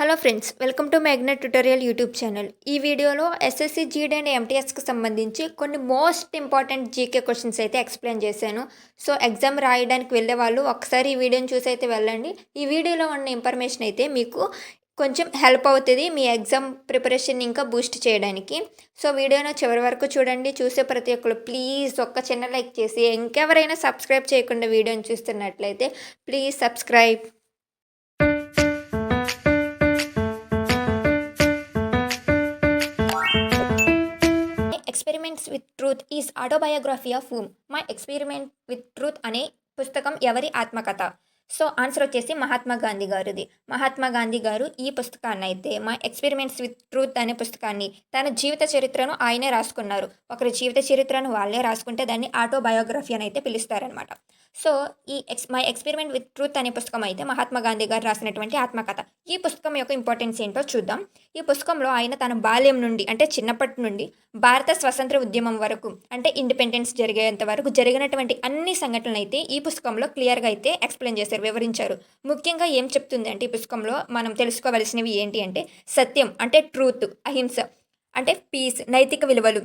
Hello friends, welcome to magnet tutorial YouTube channel. ఈ వీడియోలో SSC GD and ఎంటీఎస్కి సంబంధించి కొన్ని మోస్ట్ ఇంపార్టెంట్ జీకే క్వశ్చన్స్ అయితే ఎక్స్ప్లెయిన్ చేశాను. సో ఎగ్జామ్ రాయడానికి వెళ్ళే వాళ్ళు ఒకసారి ఈ వీడియోని చూసి అయితే వెళ్ళండి. ఈ వీడియోలో ఉన్న ఇన్ఫర్మేషన్ అయితే మీకు కొంచెం హెల్ప్ అవుతుంది మీ ఎగ్జామ్ ప్రిపరేషన్ ఇంకా బూస్ట్ చేయడానికి. సో వీడియోను చివరి వరకు చూడండి. చూసే ప్రతి ఒక్కరు ప్లీజ్ ఒక్క చిన్న లైక్ చేసి, ఇంకెవరైనా సబ్స్క్రైబ్ చేయకుండా వీడియోని చూస్తున్నట్లయితే please subscribe. Experiments with truth is autobiography of whom? My experiment with truth అనే పుస్తకం ఎవరి ఆత్మకథ? సో ఆన్సర్ వచ్చేసి మహాత్మా గాంధీ గారిది. మహాత్మా గాంధీ గారు ఈ పుస్తకాన్ని అయితే మై ఎక్స్పెరిమెంట్స్ విత్ ట్రూత్ అనే పుస్తకాన్ని తన జీవిత చరిత్రను ఆయనే రాసుకున్నారు. ఒకరి జీవిత చరిత్రను వాళ్ళే రాసుకుంటే దాన్ని ఆటోబయోగ్రఫీ అని అయితే పిలుస్తారనమాట. సో ఈ మై ఎక్స్పెరిమెంట్ విత్ ట్రూత్ అనే పుస్తకం అయితే మహాత్మా గాంధీ గారు రాసినటువంటి ఆత్మకథ. ఈ పుస్తకం యొక్క ఇంపార్టెన్స్ ఏంటో చూద్దాం. ఈ పుస్తకంలో ఆయన తన బాల్యం నుండి అంటే చిన్నప్పటి నుండి భారత స్వతంత్ర ఉద్యమం వరకు అంటే ఇండిపెండెన్స్ జరిగేంత వరకు జరిగినటువంటి అన్ని సంఘటనలు అయితే ఈ పుస్తకంలో క్లియర్గా అయితే ఎక్స్ప్లెయిన్ చేశారు, వివరించారు. ముఖ్యంగా ఏం చెప్తుంది అంటే ఈ పుస్తకంలో మనం తెలుసుకోవలసినవి ఏంటి అంటే సత్యం అంటే ట్రూత్, అహింస అంటే పీస్, నైతిక విలువలు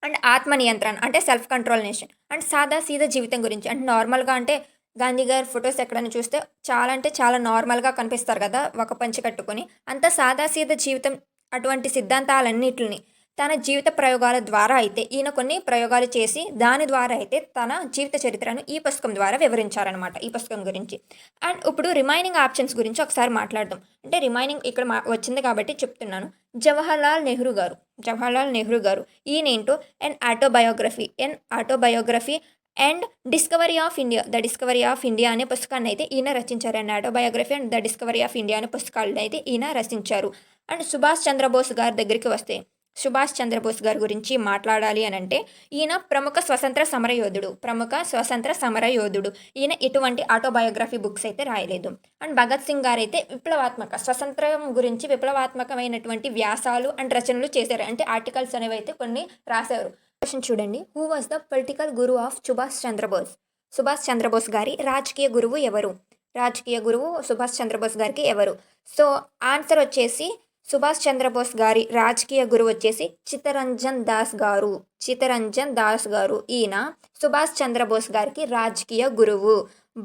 అండ్ ఆత్మ నియంత్రణ అంటే సెల్ఫ్ కంట్రోల్ నేషన్ అండ్ సాదా సీదా జీవితం గురించి. అంటే నార్మల్గా అంటే గాంధీ గారి ఫొటోస్ ఎక్కడైనా చూస్తే చాలా అంటే చాలా నార్మల్గా కనిపిస్తారు కదా, ఒక పంచె కట్టుకొని. అంత సాదా సీదా జీవితం అటువంటి సిద్ధాంతాలన్నిటిని తన జీవిత ప్రయోగాల ద్వారా అయితే ఈయన కొన్ని ప్రయోగాలు చేసి దాని ద్వారా అయితే తన జీవిత చరిత్రను ఈ పుస్తకం ద్వారా వివరించారనమాట ఈ పుస్తకం గురించి. అండ్ ఇప్పుడు రిమైనింగ్ ఆప్షన్స్ గురించి ఒకసారి మాట్లాడదాం. అంటే రిమైనింగ్ ఇక్కడ వచ్చింది కాబట్టి చెప్తున్నాను. జవహర్లాల్ నెహ్రూ గారు ఈయనేంటో an autobiography and discovery of India, the discovery of India అనే పుస్తకాన్ని అయితే ఈయన రచించారు. And autobiography and the discovery of India అనే పుస్తకాలను అయితే ఈయన రచించారు. అండ్ సుభాష్ చంద్రబోస్ గారి దగ్గరికి వస్తే, సుభాష్ చంద్రబోస్ గారి గురించి మాట్లాడాలి అని అంటే ఈయన ప్రముఖ స్వతంత్ర సమరయోధుడు. ఈయన ఎటువంటి ఆటోబయోగ్రఫీ బుక్స్ అయితే రాయలేదు. అండ్ భగత్ సింగ్ గారు అయితే స్వతంత్రం గురించి విప్లవాత్మకమైనటువంటి వ్యాసాలు అండ్ రచనలు చేశారు. అంటే ఆర్టికల్స్ అనేవి అయితే కొన్ని రాశారు. క్వశ్చన్ చూడండి. Who was the political guru of Subhash Chandra Bose? Subhash Chandra Bose గారి రాజకీయ గురువు ఎవరు? రాజకీయ గురువు సుభాష్ చంద్రబోస్ గారికి ఎవరు? సో ఆన్సర్ వచ్చేసి సుభాష్ చంద్రబోస్ గారి రాజకీయ గురువు వచ్చేసి చిత్తరంజన్ దాస్ గారు. ఈయన సుభాష్ చంద్రబోస్ గారికి రాజకీయ గురువు.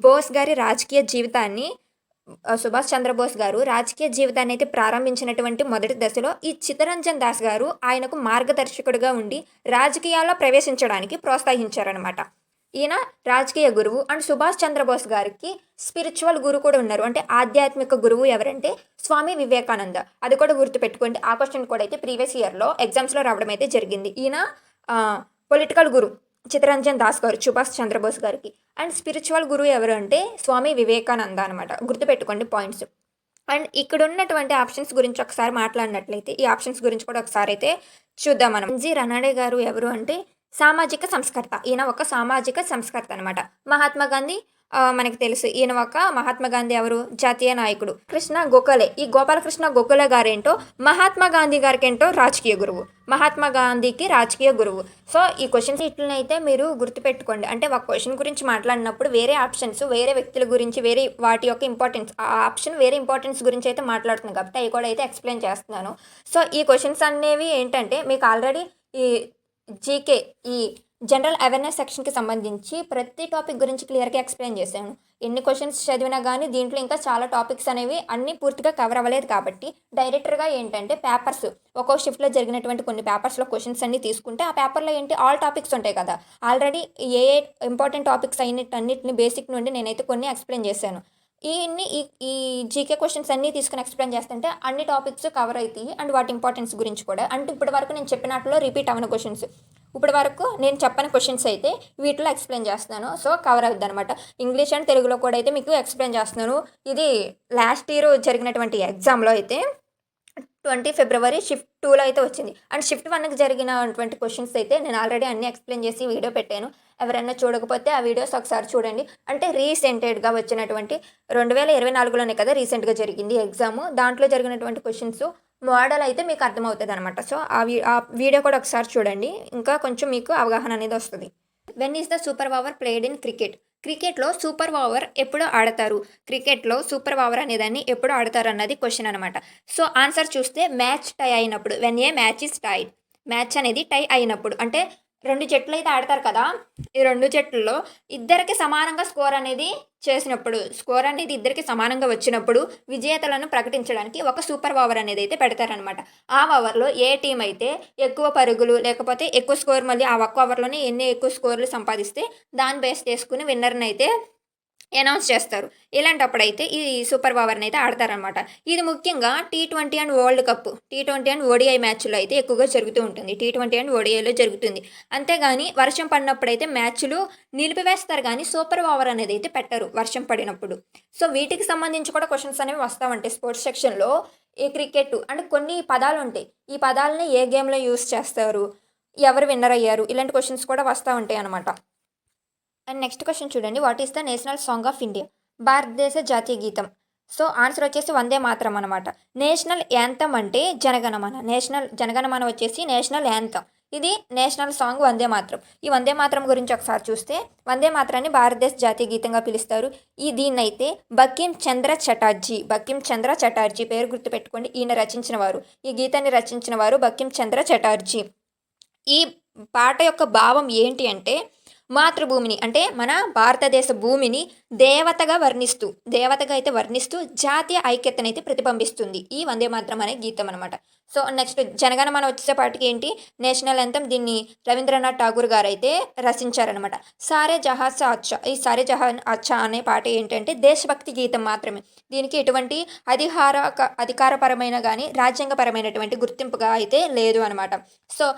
బోస్ గారి రాజకీయ జీవితాన్ని సుభాష్ చంద్రబోస్ గారు రాజకీయ జీవితాన్ని అయితే ప్రారంభించినటువంటి మొదటి దశలో ఈ చిత్తరంజన్ దాస్ గారు ఆయనకు మార్గదర్శకుడిగా ఉండి రాజకీయాల్లో ప్రవేశించడానికి ప్రోత్సహించారనమాట. ఈయన రాజకీయ గురువు. అండ్ సుభాష్ చంద్రబోస్ గారికి స్పిరిచువల్ గురువు కూడా ఉన్నారు. అంటే ఆధ్యాత్మిక గురువు ఎవరంటే స్వామి వివేకానంద. అది కూడా గుర్తుపెట్టుకోండి. ఆ క్వశ్చన్ కూడా అయితే ప్రీవియస్ ఇయర్లో ఎగ్జామ్స్లో రావడం అయితే జరిగింది. ఈయన పొలిటికల్ గురు చిత్తరంజన్ దాస్ గారు సుభాష్ చంద్రబోస్ గారికి. అండ్ స్పిరిచువల్ గురువు ఎవరు అంటే స్వామి వివేకానంద అనమాట. గుర్తుపెట్టుకోండి పాయింట్స్. అండ్ ఇక్కడ ఉన్నటువంటి ఆప్షన్స్ గురించి ఒకసారి మాట్లాడినట్లయితే ఈ ఆప్షన్స్ గురించి కూడా ఒకసారి అయితే చూద్దాం మనం. జి రనాడే గారు ఎవరు అంటే సామాజిక సంస్కర్త. ఈయన ఒక సామాజిక సంస్కర్త అనమాట. మహాత్మా గాంధీ మనకు తెలుసు. ఈయన ఒక మహాత్మా గాంధీ ఎవరు? జాతీయ నాయకుడు. కృష్ణ గోఖలే, ఈ గోపాలకృష్ణ గోఖలే గారేంటో మహాత్మా గాంధీ గారికి ఏంటో రాజకీయ గురువు. మహాత్మా గాంధీకి రాజకీయ గురువు. సో ఈ క్వశ్చన్స్ ఇట్లనైతే మీరు గుర్తుపెట్టుకోండి. అంటే ఒక క్వశ్చన్ గురించి మాట్లాడినప్పుడు వేరే ఆప్షన్స్ వేరే వ్యక్తుల గురించి వేరే వాటి యొక్క ఇంపార్టెన్స్, ఆ ఆప్షన్ వేరే ఇంపార్టెన్స్ గురించి అయితే మాట్లాడుతున్నాను కాబట్టి అవి కూడా అయితే ఎక్స్ప్లెయిన్ చేస్తున్నాను. సో ఈ క్వశ్చన్స్ అనేవి ఏంటంటే మీకు ఆల్రెడీ ఈ జీకే ఈ జనరల్ అవేర్నెస్ సెక్షన్కి సంబంధించి ప్రతి టాపిక్ గురించి క్లియర్గా ఎక్స్ప్లెయిన్ చేశాను. ఎన్ని క్వశ్చన్స్ చదివినా కానీ దీంట్లో ఇంకా చాలా టాపిక్స్ అనేవి అన్నీ పూర్తిగా కవర్ అవ్వలేదు కాబట్టి డైరెక్టర్గా ఏంటంటే పేపర్స్ ఒక్కో షిఫ్ట్లో జరిగినటువంటి కొన్ని పేపర్స్లో క్వశ్చన్స్ అన్నీ తీసుకుంటే ఆ పేపర్లో ఏంటి ఆల్ టాపిక్స్ ఉంటాయి కదా. ఆల్రెడీ ఏ ఇంపార్టెంట్ టాపిక్స్ అయినట్టన్నిటిని బేసిక్ నుండి నేనైతే కొన్ని ఎక్స్ప్లెయిన్ చేశాను. ఈ జీకే క్వశ్చన్స్ అన్నీ తీసుకుని ఎక్స్ప్లెయిన్ చేస్తుంటే అన్ని టాపిక్స్ కవర్ అవుతాయి. అండ్ వాటి ఇంపార్టెన్స్ గురించి కూడా. అంటే ఇప్పటి వరకు నేను చెప్పినట్లో రిపీట్ అవ్వని క్వశ్చన్స్, ఇప్పటి వరకు నేను చెప్పని క్వశ్చన్స్ అయితే వీటిలో ఎక్స్ప్లెయిన్ చేస్తున్నాను. సో కవర్ అవుద్ది అనమాట. ఇంగ్లీష్ అండ్ తెలుగులో కూడా అయితే మీకు ఎక్స్ప్లెయిన్ చేస్తున్నాను. ఇది లాస్ట్ ఇయర్ జరిగినటువంటి ఎగ్జామ్లో అయితే 20 ఫిబ్రవరి షిఫ్ట్ 2లో అయితే వచ్చింది. అండ్ షిఫ్ట్ 1కి జరిగినటువంటి క్వశ్చన్స్ అయితే నేను ఆల్రెడీ అన్నీ ఎక్స్ప్లెయిన్ చేసి వీడియో పెట్టాను. ఎవరైనా చూడకపోతే ఆ వీడియోస్ ఒకసారి చూడండి. అంటే రీసెంటెడ్గా వచ్చినటువంటి 2024లోనే కదా రీసెంట్గా జరిగింది ఎగ్జాము. దాంట్లో జరిగినటువంటి క్వశ్చన్స్ మోడల్ అయితే మీకు అర్థమవుతుంది అనమాట. సో ఆ వీడియో కూడా ఒకసారి చూడండి. ఇంకా కొంచెం మీకు అవగాహన అనేది వస్తుంది. When is the super over played in cricket? క్రికెట్లో సూపర్ ఓవర్ ఎప్పుడు ఆడతారు? క్రికెట్‌లో సూపర్ ఓవర్ అనేదాన్ని ఎప్పుడు ఆడతారు అన్నది క్వెషన్ అనమాట. సో, ఆన్సర్ చూస్తే మ్యాచ్ టై అయినప్పుడు. When a match is tied. Match అనేది టై అయినప్పుడు. అంటే 2 జట్లయితే ఆడతారు కదా! ఈ 2 జట్లలో ఇద్దరికి సమానంగా స్కోర్ అనేది చేసినప్పుడు, స్కోర్ అనేది ఇద్దరికి సమానంగా వచ్చినప్పుడు విజేతలను ప్రకటించడానికి ఒక సూపర్ ఓవర్ అనేదైతే పెడతారనమాట. ఆ ఓవర్‌లో ఏ టీమ్ అయితే ఎక్కువ పరుగులు లేకపోతే ఎక్కువ స్కోర్ మళ్ళీ ఆ ఒక్క ఓవర్‌లోనే ఎన్ని ఎక్కువ స్కోర్‌లు సంపాదిస్తే దాన్ని బేస్ చేసుకొని విన్నర్‌నైతే అనౌన్స్ చేస్తారు. ఇలాంటప్పుడైతే ఈ సూపర్ ఓవర్‌నైతే ఆడతారనమాట. ఇది ముఖ్యంగా టీ20 అండ్ వరల్డ్ కప్, టీ20 అండ్ ఓడీఐ మ్యాచ్‌లో అయితే ఎక్కువగా జరుగుతూ ఉంటుంది. టీ20 అండ్ ఓడీఐలో జరుగుతుంది. అంతేగాని వర్షం పడినప్పుడైతే మ్యాచ్‌లు నిలిపివేస్తారు గానీ సూపర్ ఓవర్ అనేదైతే పెట్టరు వర్షం పడినప్పుడు. సో, వీటికి సంబంధించి కూడా క్వెషన్స్ అనేవి వస్తా ఉంటాయి స్పోర్ట్స్ సెక్షన్‌లో. ఈ క్రికెట్ అంటే కొన్ని పదాలుంటాయి. ఈ పదాలని ఏ గేమ్‌లో యూజ్ చేస్తారు? ఎవరు విన్నర్ అయ్యారు? ఇలాంటి క్వెషన్స్ కూడా వస్తా ఉంటాయనమాట. అండ్ నెక్స్ట్ క్వెషన్ చూడండి. What is the national song of India? భారతదేశ జాతీయ గీతం. సో, ఆన్సర్ వచ్చేసి వందే మాతరం అనమాట. నేషనల్ యాంథమ్ అంటే జనగణమన. జనగణమన వచ్చేసి నేషనల్ యాంథమ్. ఇది నేషనల్ సాంగ్ వందే మాతరం. ఈ వందే మాతరం గురించి ఒకసారి చూస్తే వందే మాతరాన్ని భారతదేశ జాతీయ గీతంగా పిలుస్తారు. దీన్నైతే బంకిం చంద్ర చటర్జీ పేరు గుర్తుపెట్టుకోండి. ఈయన రచించిన వారు. ఈ గీతాన్ని రచించిన వారు బంకిం చంద్ర చటర్జీ. ఈ పాట యొక్క భావం ఏంటి అంటే మాతృభూమిని అంటే మన భారతదేశ భూమిని దేవతగా వర్ణిస్తూ జాతీయ ఐక్యతనైతే ప్రతిబింబిస్తుంది ఈ వందే మాతరం అనే గీతం అనమాట. సో, నెక్స్ట్ జనగణమన వచ్చేపాటికి ఏంటి నేషనల్ యాంథమ్. దీన్ని రవీంద్రనాథ్ ఠాగూర్ గారు అయితే రచించారనమాట. సారే జహాన్ సే అచ్చా. ఈ సారే జహాన్ అచ్చా అనే పాట ఏంటంటే దేశభక్తి గీతం మాత్రమే. దీనికి ఎటువంటి అధికారపరమైన కానీ రాజ్యాంగపరమైనటువంటి గుర్తింపుగా అయితే లేదు అనమాట. సో,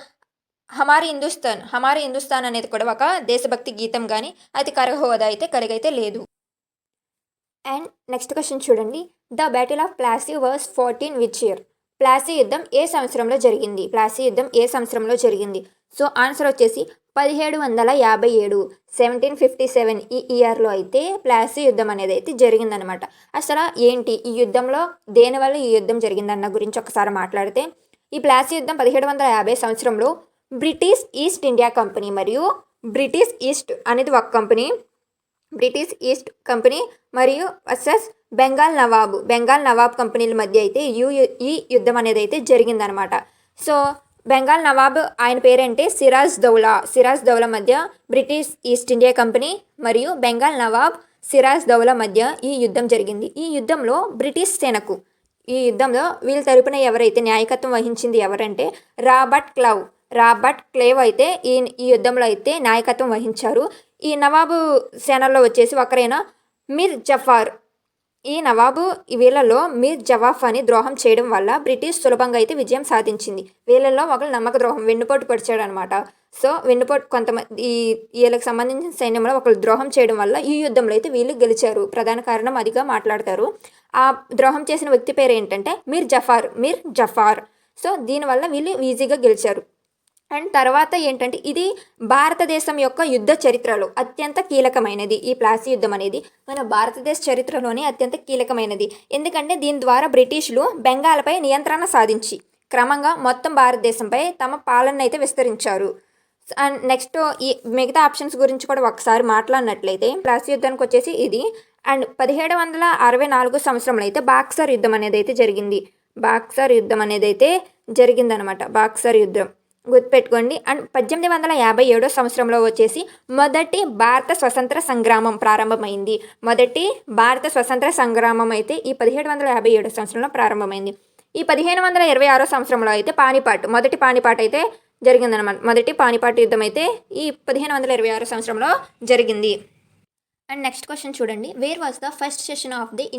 హమారీ హిందుస్థాన్ అనేది కూడా ఒక దేశభక్తి గీతం కానీ అధికార హోదా అయితే కలిగైతే లేదు. అండ్ నెక్స్ట్ క్వశ్చన్ చూడండి. The battle of Plassey was 14 which year? Plassey యుద్ధం ఏ సంవత్సరంలో జరిగింది? సో, ఆన్సర్ వచ్చేసి 1757 1757 ఈ ఇయర్లో అయితే ప్లాసీ యుద్ధం అనేది అయితే జరిగిందనమాట. అసలు ఏంటి ఈ యుద్ధంలో దేనివల్ల ఈ యుద్ధం జరిగిందన్న గురించి ఒకసారి మాట్లాడితే ఈ ప్లాసీ యుద్ధం 1750 సంవత్సరంలో బ్రిటిష్ ఈస్ట్ ఇండియా కంపెనీ మరియు బ్రిటిష్ ఈస్ట్ అనేది ఒక కంపెనీ, బ్రిటిష్ ఈస్ట్ కంపెనీ మరియు వర్సెస్ బెంగాల్ నవాబ్ కంపెనీల మధ్య అయితే ఈ యుద్ధం అనేది అయితే జరిగిందనమాట. సో, బెంగాల్ నవాబ్ ఆయన పేరేంటి సిరాజ్ దౌలా మధ్య బ్రిటిష్ ఈస్ట్ ఇండియా కంపెనీ మరియు బెంగాల్ నవాబ్ సిరాజ్ దౌలా మధ్య ఈ యుద్ధం జరిగింది. ఈ యుద్ధంలో బ్రిటిష్ సేనకు వీళ్ళ తరపున ఎవరైతే నాయకత్వం వహించింది ఎవరంటే రాబర్ట్ క్లైవ్ అయితే ఈ యుద్ధంలో అయితే నాయకత్వం వహించారు. ఈ నవాబు సేనల్లో వచ్చేసి ఒకరైన మీర్ జఫార్. ఈ నవాబు వీళ్ళలో మీర్ జవాఫ్ అని ద్రోహం చేయడం వల్ల బ్రిటిష్ సులభంగా అయితే విజయం సాధించింది. వీళ్ళల్లో ఒకరు నమ్మక ద్రోహం వెన్నుపోటు పొడిచాడు అనమాట. సో, కొంతమంది వీళ్ళకి సంబంధించిన సైన్యంలో ఒకరు ద్రోహం చేయడం వల్ల ఈ యుద్ధంలో అయితే వీళ్ళు గెలిచారు. ప్రధాన కారణం అదిగా మాట్లాడతారు. ఆ ద్రోహం చేసిన వ్యక్తి పేరు ఏంటంటే మీర్ జఫార్. సో, దీనివల్ల వీళ్ళు ఈజీగా గెలిచారు. అండ్ తర్వాత ఏంటంటే ఇది భారతదేశం యొక్క యుద్ధ చరిత్రలో అత్యంత కీలకమైనది. ఈ ప్లాసీ యుద్ధం అనేది మన భారతదేశ చరిత్రలోనే అత్యంత కీలకమైనది. ఎందుకంటే దీని ద్వారా బ్రిటిష్లు బెంగాల్పై నియంత్రణ సాధించి క్రమంగా మొత్తం భారతదేశంపై తమ పాలన అయితే విస్తరించారు. అండ్ నెక్స్ట్ ఈ మిగతా ఆప్షన్స్ గురించి కూడా ఒకసారి మాట్లాడినట్లయితే ప్లాసీ యుద్ధానికి వచ్చేసి ఇది. అండ్ 1764 సంవత్సరంలో అయితే బాక్సర్ యుద్ధం అనేది అయితే జరిగిందనమాట. బాక్సర్ యుద్ధం గుర్తుపెట్టుకోండి. అండ్ 1857 సంవత్సరంలో వచ్చేసి మొదటి భారత స్వతంత్ర సంగ్రామం ప్రారంభమైంది. అయితే ఈ 1757 సంవత్సరంలో ప్రారంభమైంది. ఈ 1526 సంవత్సరంలో అయితే మొదటి పానిపాట్ అయితే జరిగిందనమాట. మొదటి పానిపాట్ యుద్ధం అయితే ఈ 1526 సంవత్సరంలో జరిగింది. అండ్ నెక్స్ట్ క్వశ్చన్ చూడండి. Where was the first session of the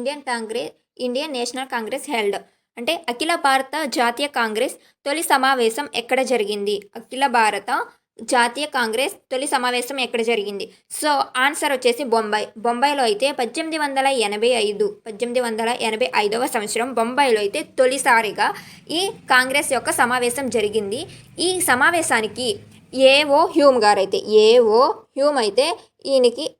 Indian national Congress held? అంటే అఖిల భారత జాతీయ కాంగ్రెస్ తొలి సమావేశం ఎక్కడ జరిగింది? సో, ఆన్సర్ వచ్చేసి బొంబాయిలో అయితే 1885వ సంవత్సరం బొంబాయిలో అయితే తొలిసారిగా ఈ కాంగ్రెస్ యొక్క సమావేశం జరిగింది. ఈ సమావేశానికి ఏఓ హ్యూమ్ అయితే ఈయనకి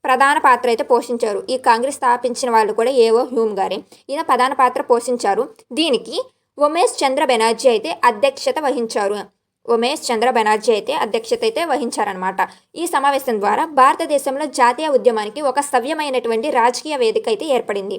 ప్రధాన పాత్ర అయితే పోషించారు. ఈ కాంగ్రెస్ స్థాపించిన వాళ్ళు కూడా ఏఓ హ్యూమ్ గారే. ఈయన ప్రధాన పాత్ర పోషించారు. దీనికి ఉమేష్ చంద్ర బెనర్జీ అయితే అధ్యక్షత వహించారు. ఉమేష్ చంద్ర బెనర్జీ అయితే అధ్యక్షత అయితే వహించారనమాట. ఈ సమావేశం ద్వారా భారతదేశంలో జాతీయ ఉద్యమానికి ఒక సవ్యమైనటువంటి రాజకీయ వేదిక అయితే ఏర్పడింది.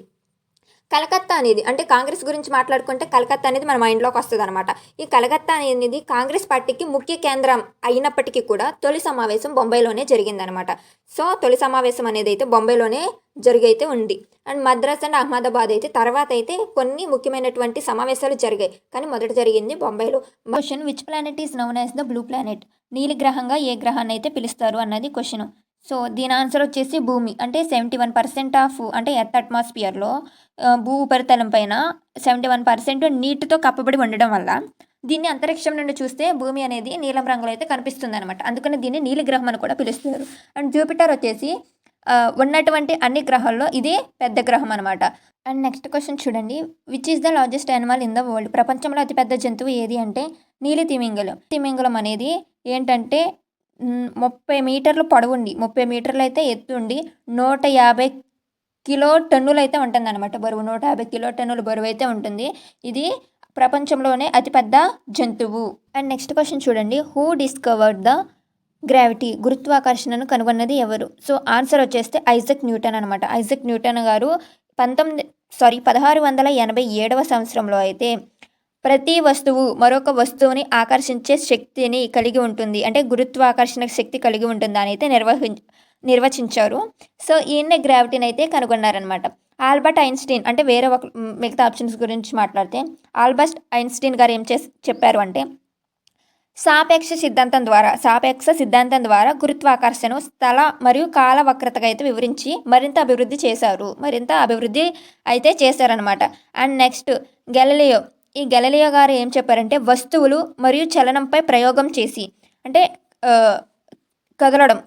కలకత్తా అనేది అంటే కాంగ్రెస్ గురించి మాట్లాడుకుంటే కలకత్తా అనేది మన మైండ్లోకి వస్తుంది అనమాట. ఈ కలకత్తా అనేది కాంగ్రెస్ పార్టీకి ముఖ్య కేంద్రం అయినప్పటికీ కూడా తొలి సమావేశం బొంబాయిలోనే జరిగిందనమాట. సో తొలి సమావేశం అనేది అయితే బొంబాయిలోనే జరిగైతే ఉంది. అండ్ మద్రాస్ అండ్ అహ్మదాబాద్ అయితే తర్వాత అయితే కొన్ని ముఖ్యమైనటువంటి సమావేశాలు జరిగాయి, కానీ మొదట జరిగింది బొంబాయిలో. Question, which planet is known as the blue planet? నీలి గ్రహంగా ఏ గ్రహాన్ని అయితే పిలుస్తారు అన్నది క్వశ్చన్. సో దీని ఆన్సర్ వచ్చేసి భూమి. అంటే 71% ఆఫ్ అంటే ఎర్త్ అట్మాస్ఫియర్లో భూ ఉపరితలం పైన 71% నీటితో కప్పబడి ఉండడం వల్ల దీన్ని అంతరిక్షం నుండి చూస్తే భూమి అనేది నీలం రంగులో అయితే కనిపిస్తుంది అనమాట. అందుకని దీన్ని నీలి గ్రహం అని కూడా పిలుస్తారు. అండ్ జూపిటర్ వచ్చేసి ఉన్నటువంటి అన్ని గ్రహాల్లో ఇది పెద్ద గ్రహం అనమాట. అండ్ నెక్స్ట్ క్వశ్చన్ చూడండి, which is the largest animal in the world? ప్రపంచంలో అతిపెద్ద జంతువు ఏది అంటే నీలి తిమింగలం. తిమింగలం అనేది ఏంటంటే 30 మీటర్లు పొడవుండి 30 మీటర్లు అయితే ఎత్తుండి 150 కిలో టన్నులు అయితే ఉంటుంది అనమాట బరువు. 150 కిలో టన్నుల బరువు అయితే ఉంటుంది. ఇది ప్రపంచంలోనే అతిపెద్ద జంతువు. అండ్ నెక్స్ట్ క్వశ్చన్ చూడండి, హూ డిస్కవర్డ్ ద గ్రావిటీ? గురుత్వాకర్షణను కనుగొన్నది ఎవరు? సో ఆన్సర్ వచ్చేస్తే ఐజక్ న్యూటన్ అనమాట. ఐజక్ న్యూటన్ గారు 1687వ సంవత్సరంలో అయితే ప్రతి వస్తువు మరొక వస్తువుని ఆకర్షించే శక్తిని కలిగి ఉంటుంది, అంటే గురుత్వాకర్షణ శక్తి కలిగి ఉంటుంది అని అయితే నిర్వచించారు. సో ఈయన గ్రావిటీని అయితే కనుగొన్నారనమాట. ఆల్బర్ట్ ఐన్స్టీన్ అంటే వేరే ఒక మిగతా ఆప్షన్స్ గురించి మాట్లాడితే ఆల్బర్ట్ ఐన్స్టీన్ గారు ఏం చెప్పారు అంటే సాపేక్ష సిద్ధాంతం ద్వారా గురుత్వాకర్షణ స్థల మరియు కాల వక్రతగా అయితే వివరించి మరింత అభివృద్ధి అయితే చేశారనమాట. And next Galileo. ఈ గెలీలియో గారు ఏం చెప్పారంటే వస్తువులు మరియు చలనంపై ప్రయోగం చేసి, అంటే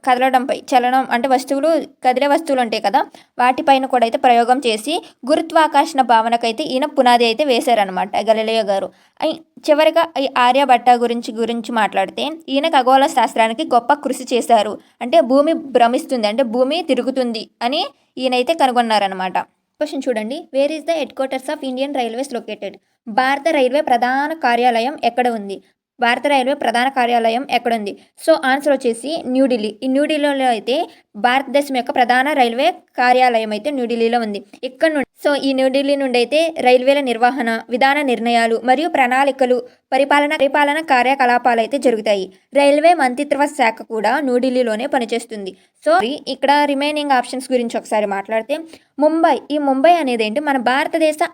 కదలడంపై చలనం అంటే కదిలే వస్తువులు ఉంటాయి కదా, వాటిపైన కూడా అయితే ప్రయోగం చేసి గురుత్వాకర్షణ భావనకైతే ఈయన పునాది అయితే వేశారనమాట గెలీలియో గారు. చివరిగా ఈ ఆర్యభట్ట గురించి మాట్లాడితే ఈయన ఖగోళ శాస్త్రానికి గొప్ప కృషి చేశారు. అంటే భూమి భ్రమిస్తుంది, అంటే భూమి తిరుగుతుంది అని ఈయనైతే కనుగొన్నారనమాట. క్వశ్చన్ చూడండి, where is the head quarters of Indian railways located? భారత రైల్వే ప్రధాన కార్యాలయం ఎక్కడ ఉంది? సో ఆన్సర్ వచ్చేసి న్యూఢిల్లీ. ఈ న్యూఢిల్లీలో అయితే భారతదేశం యొక్క ప్రధాన రైల్వే కార్యాలయం అయితే న్యూఢిల్లీలో ఉంది. ఇక్కడ నుండి సో ఈ న్యూఢిల్లీ నుండి అయితే రైల్వేల నిర్వహణ, విధాన నిర్ణయాలు మరియు ప్రణాళికలు, పరిపాలన కార్యకలాపాలు అయితే జరుగుతాయి. రైల్వే మంత్రిత్వ శాఖ కూడా న్యూఢిల్లీలోనే పనిచేస్తుంది. సో ఇక్కడ రిమైనింగ్ ఆప్షన్స్ గురించి ఒకసారి మాట్లాడితే ముంబై అనేది ఏంటి, మన భారతదేశం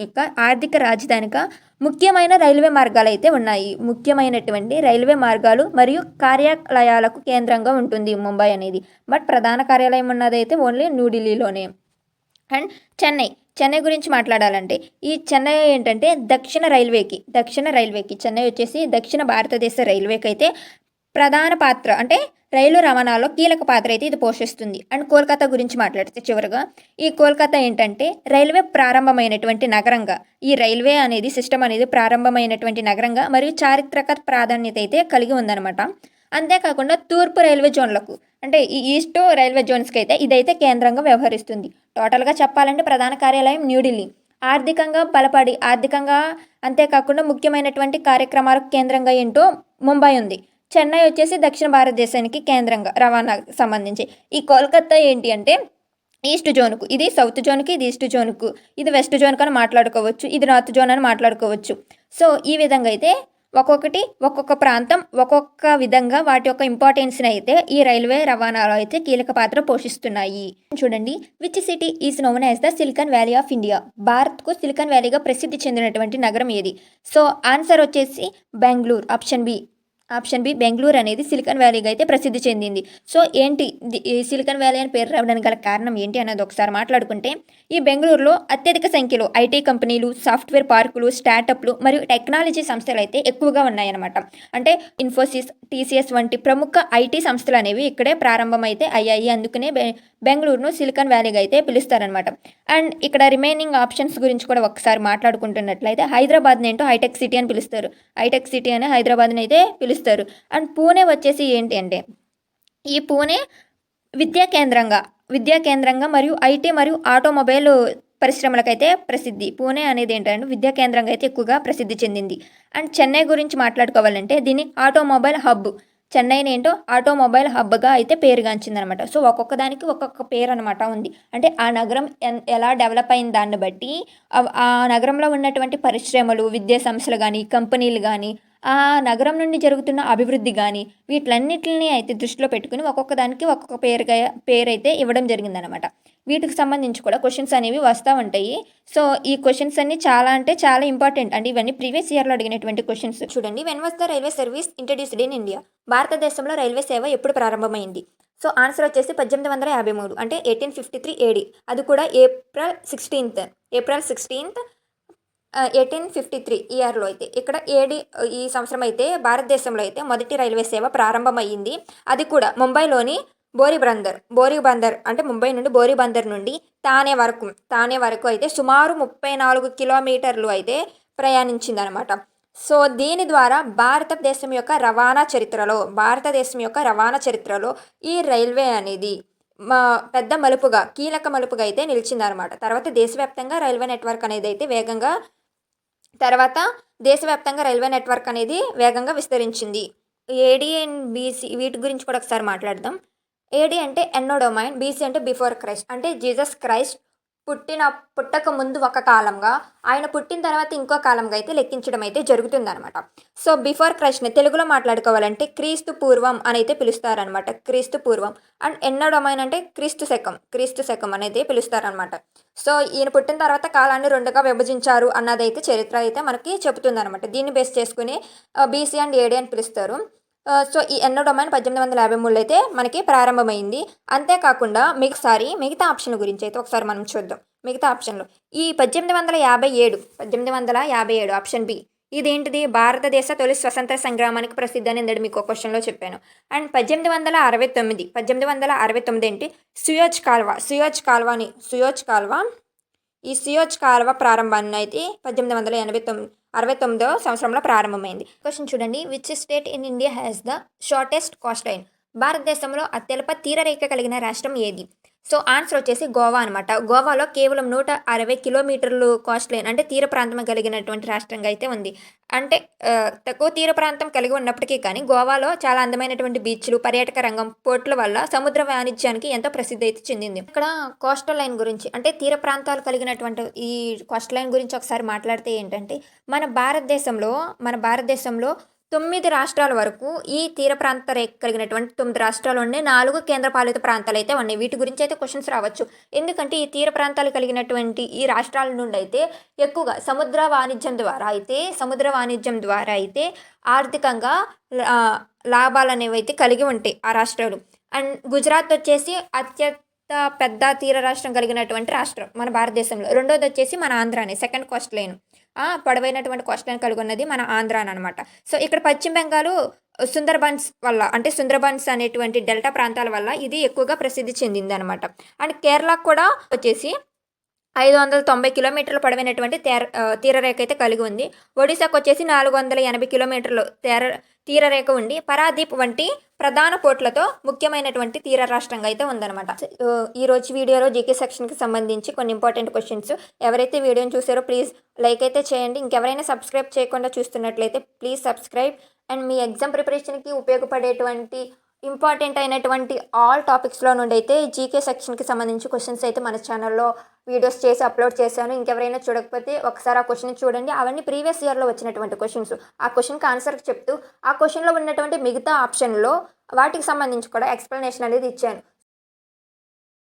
యొక్క ఆర్థిక రాజధానిగా ముఖ్యమైన రైల్వే మార్గాలు అయితే ఉన్నాయి. ముఖ్యమైనటువంటి రైల్వే మార్గాలు మరియు కార్యాలయాలకు కేంద్రంగా ఉంటుంది ముంబై అనేది. బట్ ప్రధాన కార్యాలయం ఉన్నదైతే ఓన్లీ న్యూఢిల్లీలోనే. అండ్ చెన్నై గురించి మాట్లాడాలంటే ఈ చెన్నై ఏంటంటే దక్షిణ రైల్వేకి చెన్నై వచ్చేసి దక్షిణ భారతదేశ రైల్వేకి అయితే ప్రధాన పాత్ర, అంటే రైలు రవాణాలో కీలక పాత్ర అయితే ఇది పోషిస్తుంది. అండ్ కోల్కతా గురించి మాట్లాడితే చివరిగా ఈ కోల్కతా ఏంటంటే రైల్వే ప్రారంభమైనటువంటి నగరంగా, ఈ రైల్వే అనేది సిస్టమ్ అనేది ప్రారంభమైనటువంటి నగరంగా మరియు చారిత్రక ప్రాధాన్యత అయితే కలిగి ఉందన్నమాట. అంతేకాకుండా తూర్పు రైల్వే జోన్లకు, అంటే ఈ ఈస్ట్ రైల్వే జోన్స్కి అయితే ఇదైతే కేంద్రంగా వ్యవహరిస్తుంది. టోటల్గా చెప్పాలంటే ప్రధాన కార్యాలయం న్యూఢిల్లీ. ఆర్థికంగా అంతేకాకుండా ముఖ్యమైనటువంటి కార్యక్రమాలకు కేంద్రంగా ఏంటో ముంబై ఉంది. చెన్నై వచ్చేసి దక్షిణ భారతదేశానికి కేంద్రంగా రవాణాకు సంబంధించి. ఈ కోల్కతా ఏంటి అంటే ఈస్ట్ జోన్కు, ఇది సౌత్ జోన్కి, ఇది ఈస్ట్ జోన్కు, ఇది వెస్ట్ జోన్కు అని మాట్లాడుకోవచ్చు, ఇది నార్త్ జోన్ అని మాట్లాడుకోవచ్చు. సో ఈ విధంగా అయితే ఒక్కొక్క ప్రాంతం ఒక్కొక్క విధంగా వాటి యొక్క ఇంపార్టెన్స్ని అయితే ఈ రైల్వే రవాణాలో అయితే కీలక పాత్ర పోషిస్తున్నాయి. చూడండి, which city is known as the silicon valley of India? భారత్కు సిలికాన్ వ్యాలీగా ప్రసిద్ధి చెందినటువంటి నగరం ఏది? సో ఆన్సర్ వచ్చేసి బెంగళూరు. ఆప్షన్ బి బెంగళూరు అనేది సిలికాన్ వ్యాలీగా అయితే ప్రసిద్ధి చెందింది. సో ఏంటి ఈ సిలికాన్ వ్యాలీ అని పేరు రావడానికి గల కారణం ఏంటి అన్నది ఒకసారి మాట్లాడుకుంటే ఈ బెంగళూరులో అత్యధిక సంఖ్యలో ఐటీ కంపెనీలు, సాఫ్ట్వేర్ పార్కులు, స్టార్టప్లు మరియు టెక్నాలజీ సంస్థలు అయితే ఎక్కువగా ఉన్నాయన్నమాట. అంటే ఇన్ఫోసిస్, టీసీఎస్ వంటి ప్రముఖ ఐటీ సంస్థలు అనేవి ఇక్కడే ప్రారంభమైతే అయ్యాయి. అందుకనే బెంగళూరును సిలికాన్ వ్యాలీగా అయితే పిలుస్తారనమాట. అండ్ ఇక్కడ రిమైనింగ్ ఆప్షన్స్ గురించి కూడా ఒకసారి మాట్లాడుకుంటున్నట్లయితే హైదరాబాద్ని ఏంటో హైటెక్ సిటీ అని పిలుస్తారు. హైటెక్ సిటీ అని హైదరాబాద్ని అయితే పిలుస్తారు. అండ్ పూణే వచ్చేసి ఏంటి అంటే ఈ పూణే విద్యా కేంద్రంగా మరియు ఐటీ మరియు ఆటోమొబైల్ పరిశ్రమలకైతే ప్రసిద్ధి. పూణే అనేది ఏంటంటే విద్యా కేంద్రంగా అయితే ఎక్కువగా ప్రసిద్ధి చెందింది. అండ్ చెన్నై గురించి మాట్లాడుకోవాలంటే దీన్ని ఆటోమొబైల్ హబ్. చెన్నైని ఏంటో ఆటోమొబైల్ హబ్‌గా అయితే పేరుగాంచిందనమాట. సో, ఒక్కొక్క దానికి ఒక్కొక్క పేరనమాట ఉంది. అంటే ఆ నగరం ఎలా డెవలప్ అయిన దాన్ని బట్టి ఆ నగరంలో ఉన్నటువంటి పరిశ్రమలు, విద్యా సంస్థలు గానీ, కంపెనీలు గానీ, ఆ నగరం నుండి జరుగుతున్న అభివృద్ధి గానీ, వీటిలన్నిటిని అయితే దృష్టిలో పెట్టుకొని ఒక్కొక్క దానికి ఒక్కొక్క పేరైతే ఇవ్వడం జరిగిందనమాట. వీటికి సంబంధించి కూడా క్వెషన్స్ అనేవి వస్తా ఉంటాయి. సో, ఈ క్వెషన్స్ అన్నీ చాలా అంటే చాలా ఇంపార్టెంట్. అంటే ఇవన్నీ ప్రీవియస్ ఇయర్‌లో అడిగినటువంటి క్వెషన్స్. చూడండి, when was the railway service introduced in India? భారతదేశంలో రైల్వే సేవ ఎప్పుడు ప్రారంభమైంది? సో, ఆన్సర్ వచ్చేసి 1853 అంటే 1853 ఏడీ. అది కూడా ఏప్రిల్ 16థ్ 1853 ఇయర్‌లో అయితే. ఇక్కడ ఏడీ ఈ సంవత్సరం అయితే భారతదేశంలో అయితే మొదటి రైల్వే సేవ ప్రారంభమయ్యింది. అది కూడా ముంబైలోని బోరీబందర్ అంటే ముంబై నుండి బోరీబందర్ నుండి తానే వరకు అయితే సుమారు 34 కిలోమీటర్లు అయితే ప్రయాణించిందనమాట. సో, దీని ద్వారా భారతదేశం యొక్క రవాణా చరిత్రలో ఈ రైల్వే అనేది పెద్ద మలుపుగా, కీలక మలుపుగా అయితే నిలిచిందనమాట. తర్వాత దేశవ్యాప్తంగా రైల్వే నెట్వర్క్ అనేది వేగంగా విస్తరించింది. ఏడీ అండ్ బీసీ వీటి గురించి కూడా ఒకసారి మాట్లాడదాం. ఏడీ అంటే ఎన్నో డొమైన్, బీసీ అంటే బిఫోర్ క్రైస్ట్. అంటే జీసస్ క్రైస్ట్ పుట్టక ముందు ఒక కాలంగా, ఆయన పుట్టిన తర్వాత ఇంకో కాలంగా అయితే లెక్కించడం అయితే జరుగుతుందనమాట. సో, బిఫోర్ క్రైస్ట్‌ని తెలుగులో మాట్లాడుకోవాలంటే క్రీస్తు పూర్వం అని అయితే పిలుస్తారనమాట. క్రీస్తు పూర్వం. అండ్ ఎన్నో డొమైన్ అంటే క్రీస్తు శకం అనేది పిలుస్తారనమాట. సో, ఈయన పుట్టిన తర్వాత కాలాన్ని 2గా విభజించారు అన్నదైతే చరిత్ర అయితే మనకి చెబుతుందనమాట. దీన్ని బేస్ చేసుకుని బీసీ అండ్ ఏడీ అని పిలుస్తారు. సో, ఈ ఎన్నో డొమైన్ 1853లో అయితే మనకి ప్రారంభమైంది. అంతేకాకుండా మిగతా ఆప్షన్ గురించి అయితే ఒకసారి మనం చూద్దాం. మిగతా ఆప్షన్‌లో ఈ 1857 ఆప్షన్ బి. ఇదేంటిది? భారతదేశ తొలి స్వతంత్ర సంగ్రామానికి ప్రసిద్ధి అని ఇందాక మీకు క్వెషన్‌లో చెప్పాను. అండ్ 1869 ఏంటి? సుయోజ్ కాల్వ ప్రారంభాన్ని అయితే 1869 సంవత్సరంలో ప్రారంభమైంది. క్వెషన్ చూడండి, which state in India has the shortest Coast line? భారతదేశంలో అత్యల్ప తీరరేఖ కలిగిన రాష్ట్రం ఏది? సో, ఆన్సర్ వచ్చేసి గోవా అనమాట. గోవాలో కేవలం 160 కిలోమీటర్లు కోస్ట్ లైన్ అంటే తీర ప్రాంతం కలిగినటువంటి రాష్ట్రంగా అయితే ఉంది. అంటే తక్కువ తీర ప్రాంతం కలిగి ఉన్నప్పటికీ కానీ గోవాలో చాలా అందమైనటువంటి బీచ్లు, పర్యాటక రంగం, పోర్టుల వల్ల సముద్ర వాణిజ్యానికి ఎంతో ప్రసిద్ధి అయితే చెందింది. ఇక్కడ కోస్టల్ లైన్ గురించి అంటే తీర ప్రాంతాలు కలిగినటువంటి ఈ కోస్టల్ లైన్ గురించి ఒకసారి మాట్లాడితే ఏంటంటే మన భారతదేశంలో 9 రాష్ట్రాల వరకు ఈ తీర ప్రాంత రేఖ కలిగినటువంటి 9 రాష్ట్రాలు ఉన్నాయి. 4 కేంద్రపాలిత ప్రాంతాలు అయితే ఉన్నాయి. వీటి గురించి అయితే క్వశ్చన్స్ రావచ్చు. ఎందుకంటే ఈ తీర ప్రాంతాలు కలిగినటువంటి ఈ రాష్ట్రాల నుండి అయితే ఎక్కువగా సముద్ర వాణిజ్యం ద్వారా అయితే ఆర్థికంగా లాభాలు అనేవి అయితే కలిగి ఉంటాయి ఆ రాష్ట్రాలు. అండ్ గుజరాత్ వచ్చేసి పెద్ద తీర రాష్ట్రం కలిగినటువంటి రాష్ట్రం మన భారతదేశంలో. రెండోది వచ్చేసి మన ఆంధ్రానే, సెకండ్ కోస్ట్ లైన్. పొడవైనటువంటి కోస్ట్ లైన్ కలిగి ఉన్నది మన ఆంధ్రాని అనమాట. సో, ఇక్కడ పశ్చిమ బెంగాల్ సుందర్బన్స్ అనేటువంటి డెల్టా ప్రాంతాల వల్ల ఇది ఎక్కువగా ప్రసిద్ధి చెందిందనమాట. అండ్ కేరళకు కూడా వచ్చేసి 590 కిలోమీటర్ల పొడవైనటువంటి తీరరేఖ అయితే కలిగి ఉంది. ఒడిశాకు వచ్చేసి 480 కిలోమీటర్లు తీరరేఖ ఉండి పారాదీప్ వంటి ప్రధాన పోర్టులతో ముఖ్యమైనటువంటి తీర రాష్ట్రంగా అయితే ఉందన్నమాట. ఈరోజు వీడియోలో జీకే సెక్షన్కి సంబంధించి కొన్ని ఇంపార్టెంట్ క్వశ్చన్స్. ఎవరైతే వీడియోని చూసారో ప్లీజ్ లైక్ అయితే చేయండి. ఇంకెవరైనా సబ్స్క్రైబ్ చేయకుండా చూస్తున్నట్లయితే ప్లీజ్ సబ్స్క్రైబ్. అండ్ మీ ఎగ్జామ్ ప్రిపరేషన్కి ఉపయోగపడేటువంటి ఇంపార్టెంట్ అయినటువంటి ఆల్ టాపిక్స్లో నుండి అయితే జీకే సెక్షన్కి సంబంధించి క్వశ్చన్స్ అయితే మన ఛానల్లో వీడియోస్ చేసి అప్లోడ్ చేశాను. ఇంకెవరైనా చూడకపోతే ఒకసారి ఆ క్వశ్చన్ చూడండి. అవన్నీ ప్రీవియస్ ఇయర్లో వచ్చినటువంటి క్వశ్చన్స్. ఆ క్వశ్చన్కి ఆన్సర్ చెప్తూ ఆ క్వశ్చన్లో ఉన్నటువంటి మిగతా ఆప్షన్లో వాటికి సంబంధించి కూడా ఎక్స్ప్లెనేషన్ అనేది ఇచ్చాను.